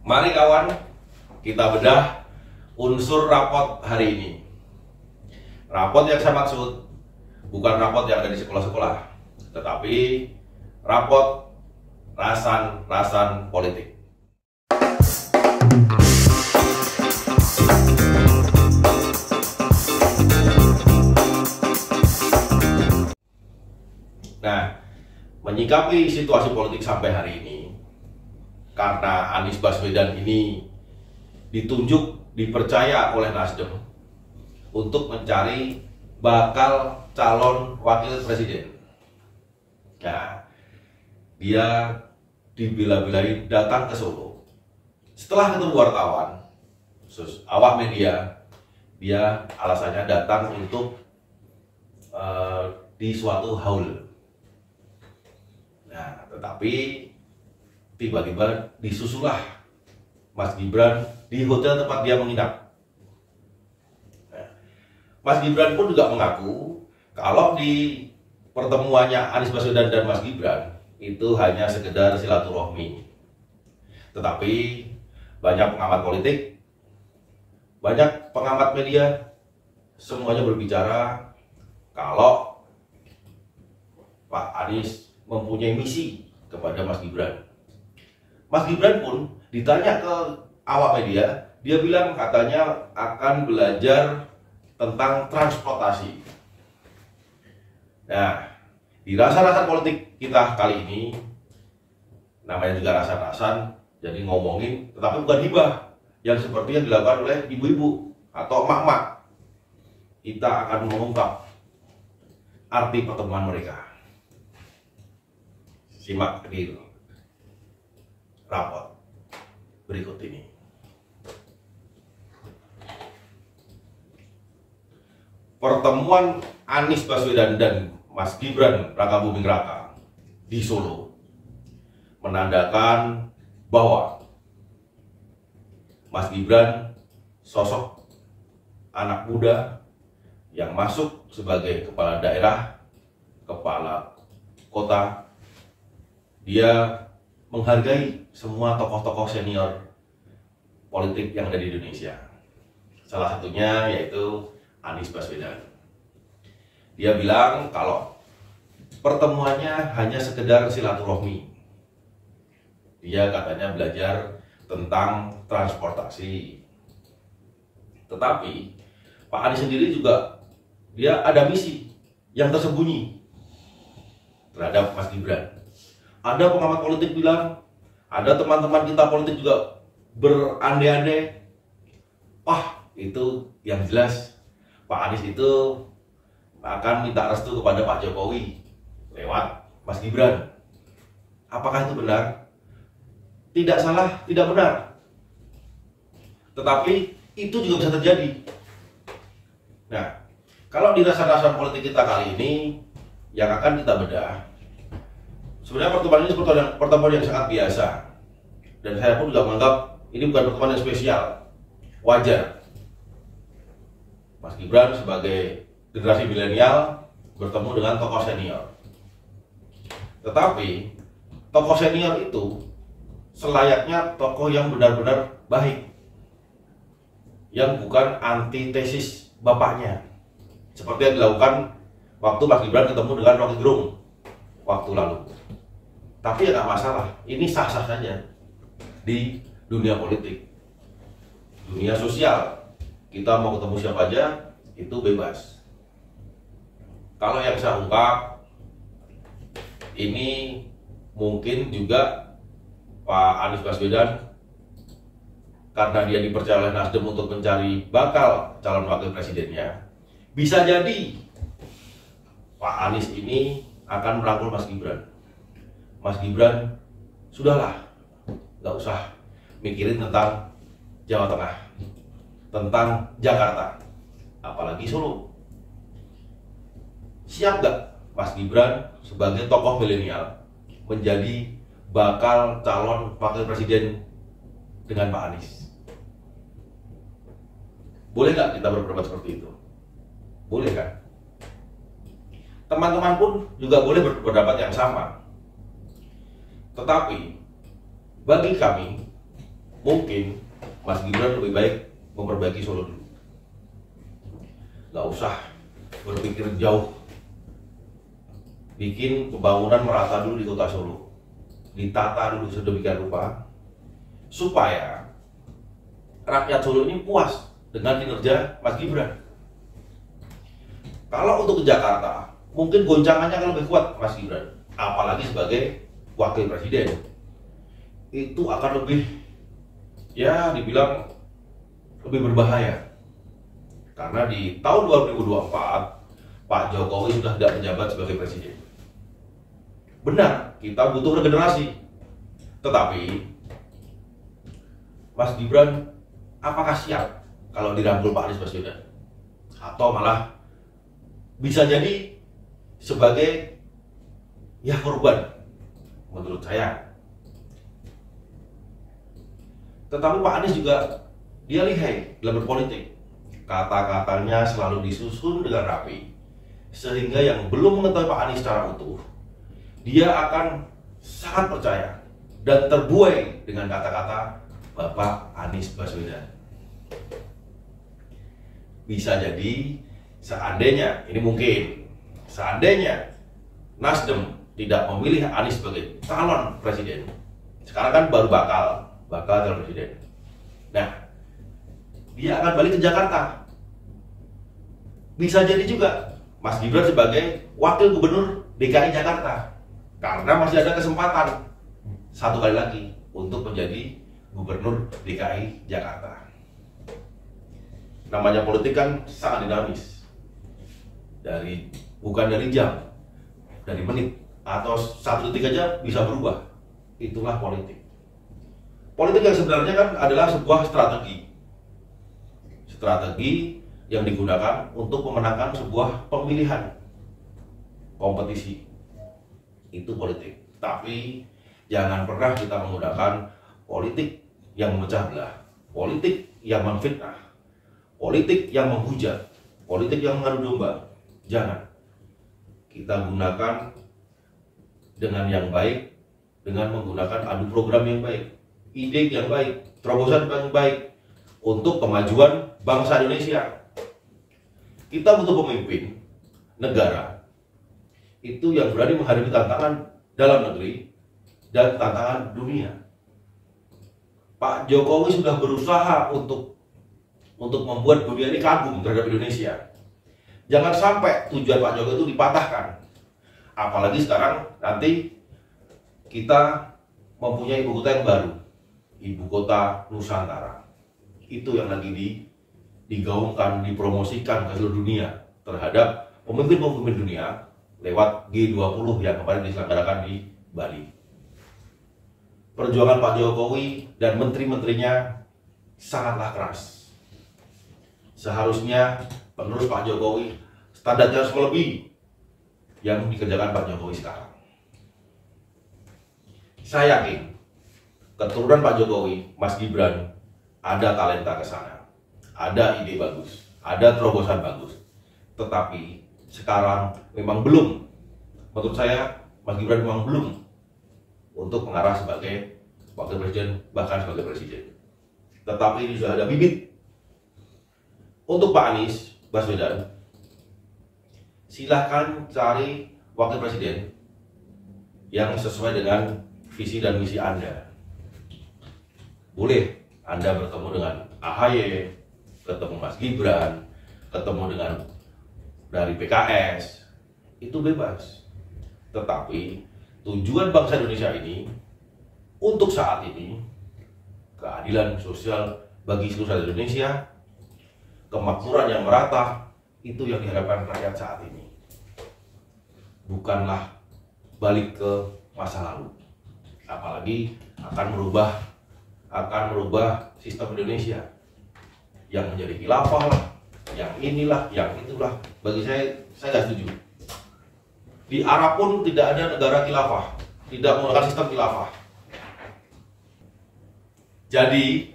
Mari kawan, kita bedah unsur rapot hari ini. Rapot yang saya maksud bukan rapot yang ada di sekolah-sekolah, tetapi rapot rasan-rasan politik. Nah, menyikapi situasi politik sampai hari ini, karena Anies Baswedan ini dipercaya oleh Nasdem untuk mencari bakal calon wakil presiden. Nah, dia dibela-belain datang ke Solo. Setelah ketemu wartawan, awak media, dia alasannya datang untuk di suatu haul. Nah, tetapi tiba-tiba disusulah Mas Gibran di hotel tempat dia menginap. Nah, Mas Gibran pun juga mengaku kalau di pertemuannya Anies Baswedan dan Mas Gibran itu hanya sekedar silaturahmi. Tetapi banyak pengamat politik, banyak pengamat media, semuanya berbicara kalau Pak Anies mempunyai misi kepada Mas Gibran. Mas Gibran pun ditanya ke awak media, dia bilang katanya akan belajar tentang transportasi. Nah, di rasan-rasan politik kita kali ini, namanya juga rasan-rasan, jadi ngomongin, tetapi bukan hibah yang seperti yang dilakukan oleh ibu-ibu atau emak-emak. Kita akan mengungkap arti pertemuan mereka. Simak di rapot berikut ini. Pertemuan Anies Baswedan dan Mas Gibran Rakabuming Raka di Solo menandakan bahwa Mas Gibran sosok anak muda yang masuk sebagai kepala daerah, kepala kota. Dia menghargai semua tokoh-tokoh senior politik yang ada di Indonesia. Salah satunya yaitu Anies Baswedan. Dia bilang kalau pertemuannya hanya sekedar silaturahmi. Dia katanya belajar tentang transportasi. Tetapi Pak Anies sendiri juga dia ada misi yang tersembunyi terhadap Mas Gibran. Ada pengamat politik bilang, ada teman-teman kita politik juga berandai-andai, itu yang jelas Pak Anies itu akan minta restu kepada Pak Jokowi lewat Mas Gibran. Apakah itu benar? Tidak salah, tidak benar. Tetapi itu juga bisa terjadi. Nah, kalau di rasan-rasan politik kita kali ini yang akan kita bedah, sebenarnya pertemuan ini pertemuan yang sangat biasa, dan saya pun juga menganggap ini bukan pertemuan yang spesial. Wajar Mas Gibran sebagai generasi milenial bertemu dengan tokoh senior. Tetapi tokoh senior itu selayaknya tokoh yang benar-benar baik, yang bukan antitesis bapaknya, seperti yang dilakukan waktu Mas Gibran ketemu dengan Rocky Gerung waktu lalu. Tapi ya nggak masalah, ini sah-sah saja di dunia politik, dunia sosial. Kita mau ketemu siapa aja, itu bebas. Kalau yang saya ungkap, ini mungkin juga Pak Anies Baswedan, karena dia dipercaya oleh Nasdem untuk mencari bakal calon wakil presidennya, bisa jadi Pak Anies ini akan merangkul Mas Gibran. Mas Gibran, sudahlah, nggak usah mikirin tentang Jawa Tengah, tentang Jakarta, apalagi Solo. Siap nggak Mas Gibran sebagai tokoh milenial menjadi bakal calon wakil presiden dengan Pak Anies? Boleh nggak kita berpendapat seperti itu? Boleh kan? Teman-teman pun juga boleh berpendapat yang sama. Tetapi bagi kami mungkin Mas Gibran lebih baik memperbaiki Solo dulu. Gak usah berpikir jauh, bikin pembangunan merata dulu di kota Solo, ditata dulu sedemikian rupa supaya rakyat Solo ini puas dengan kinerja Mas Gibran. Kalau untuk ke Jakarta, mungkin goncangannya akan lebih kuat Mas Gibran, apalagi sebagai wakil presiden. Itu akan lebih, ya dibilang lebih berbahaya. Karena di tahun 2024 Pak Jokowi sudah tidak menjabat sebagai presiden. Benar, kita butuh regenerasi. Tetapi Mas Gibran apakah siap kalau dirangkul Pak Anies Baswedan? Atau malah bisa jadi sebagai ya korban, menurut saya. Tetapi Pak Anies juga dia lihai dalam berpolitik. Kata-katanya selalu disusun dengan rapi, sehingga yang belum mengetahui Pak Anies secara utuh, dia akan sangat percaya dan terbuai dengan kata-kata Bapak Anies Baswedan. Bisa jadi seandainya, ini mungkin, seandainya Nasdem tidak memilih Anies sebagai calon presiden, sekarang kan baru bakal calon presiden. Nah, dia akan balik ke Jakarta. Bisa jadi juga Mas Gibran sebagai wakil gubernur DKI Jakarta, karena masih ada kesempatan satu kali lagi untuk menjadi gubernur DKI Jakarta. Namanya politik kan sangat dinamis. Bukan dari jam, dari menit atau 1 detik aja bisa berubah. Itulah politik. Politik yang sebenarnya kan adalah sebuah strategi yang digunakan untuk memenangkan sebuah pemilihan, kompetisi. Itu politik. Tapi jangan pernah kita menggunakan politik yang memecah belah, politik yang memfitnah, politik yang menghujat, politik yang mengadu domba. Jangan. Kita gunakan dengan yang baik, dengan menggunakan adu program yang baik, ide yang baik, terobosan yang baik untuk kemajuan bangsa Indonesia. Kita butuh pemimpin negara itu yang berani menghadapi tantangan dalam negeri dan tantangan dunia. Pak Jokowi sudah berusaha untuk membuat dunia ini kagum terhadap Indonesia. Jangan sampai tujuan Pak Jokowi itu dipatahkan. Apalagi sekarang nanti kita mempunyai ibu kota yang baru, ibu kota Nusantara. Itu yang lagi digaungkan, dipromosikan ke seluruh dunia terhadap pemimpin-pemimpin dunia lewat G20 yang kemarin diselenggarakan di Bali. Perjuangan Pak Jokowi dan menteri-menterinya sangatlah keras. Seharusnya penerus Pak Jokowi standarnya harus melebihi yang dikerjakan Pak Jokowi sekarang. Saya yakin keturunan Pak Jokowi, Mas Gibran, ada talenta ke sana, ada ide bagus, ada terobosan bagus. Tetapi sekarang memang belum, menurut saya Mas Gibran memang belum untuk mengarah sebagai wakil presiden, bahkan sebagai presiden. Tetapi ini sudah ada bibit. Untuk Pak Anies Baswedan, silahkan cari wakil presiden yang sesuai dengan visi dan misi Anda. Boleh Anda bertemu dengan AHY, ketemu Mas Gibran, ketemu dengan dari PKS, itu bebas. Tetapi tujuan bangsa Indonesia ini untuk saat ini keadilan sosial bagi seluruh rakyat Indonesia, kemakmuran yang merata, itu yang diharapkan rakyat saat ini. Bukanlah balik ke masa lalu, apalagi akan merubah sistem Indonesia yang menjadi khilafah lah, yang inilah, yang itulah. Bagi saya nggak setuju. Di Arab pun tidak ada negara khilafah, tidak menggunakan sistem khilafah. Jadi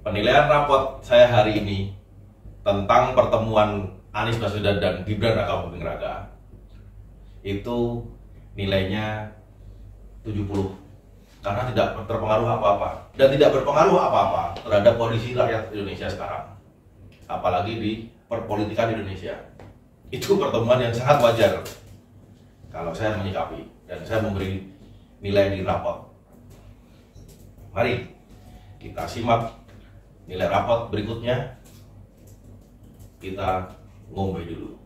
penilaian rapot saya hari ini tentang pertemuan Anies Baswedan dan Gibran Raka Buming Raka itu nilainya 70, karena tidak terpengaruh apa-apa dan tidak berpengaruh apa-apa terhadap kondisi rakyat Indonesia sekarang, apalagi di perpolitikan Indonesia. Itu pertemuan yang sangat wajar kalau saya menyikapi dan saya memberi nilai di rapot. Mari kita simak nilai rapot berikutnya. Kita ngombe dulu.